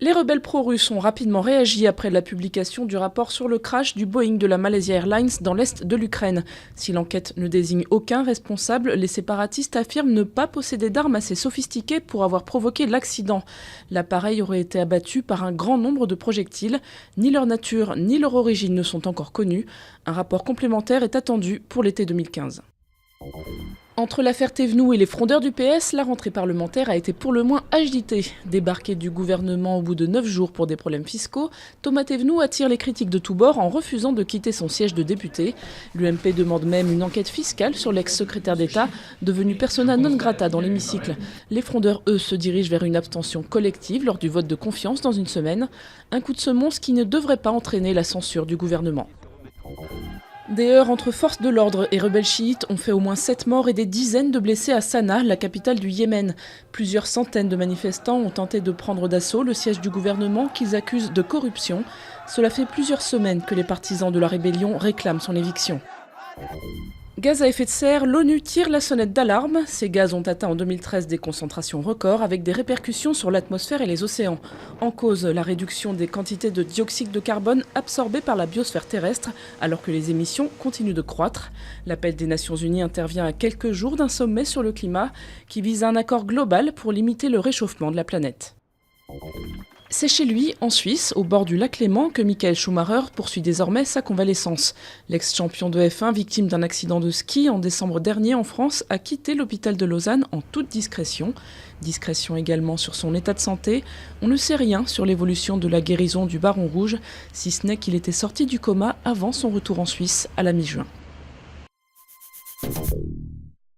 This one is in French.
Les rebelles pro-russes ont rapidement réagi après la publication du rapport sur le crash du Boeing de la Malaysia Airlines dans l'est de l'Ukraine. Si l'enquête ne désigne aucun responsable, les séparatistes affirment ne pas posséder d'armes assez sophistiquées pour avoir provoqué l'accident. L'appareil aurait été abattu par un grand nombre de projectiles. Ni leur nature ni leur origine ne sont encore connus. Un rapport complémentaire est attendu pour l'été 2015. Entre l'affaire Thévenoud et les frondeurs du PS, la rentrée parlementaire a été pour le moins agitée. Débarqué du gouvernement au bout de 9 jours pour des problèmes fiscaux, Thomas Thévenoud attire les critiques de tous bords en refusant de quitter son siège de député. L'UMP demande même une enquête fiscale sur l'ex-secrétaire d'État, devenu persona non grata dans l'hémicycle. Les frondeurs, eux, se dirigent vers une abstention collective lors du vote de confiance dans une semaine. Un coup de semonce qui ne devrait pas entraîner la censure du gouvernement. Des heurts entre forces de l'ordre et rebelles chiites ont fait au moins 7 morts et des dizaines de blessés à Sanaa, la capitale du Yémen. Plusieurs centaines de manifestants ont tenté de prendre d'assaut le siège du gouvernement qu'ils accusent de corruption. Cela fait plusieurs semaines que les partisans de la rébellion réclament son éviction. Gaz à effet de serre, l'ONU tire la sonnette d'alarme. Ces gaz ont atteint en 2013 des concentrations records avec des répercussions sur l'atmosphère et les océans. En cause, la réduction des quantités de dioxyde de carbone absorbées par la biosphère terrestre, alors que les émissions continuent de croître. L'appel des Nations Unies intervient à quelques jours d'un sommet sur le climat qui vise un accord global pour limiter le réchauffement de la planète. C'est chez lui, en Suisse, au bord du lac Léman, que Michael Schumacher poursuit désormais sa convalescence. L'ex-champion de F1, victime d'un accident de ski en décembre dernier en France, a quitté l'hôpital de Lausanne en toute discrétion. Discrétion également sur son état de santé. On ne sait rien sur l'évolution de la guérison du Baron Rouge, si ce n'est qu'il était sorti du coma avant son retour en Suisse à la mi-juin.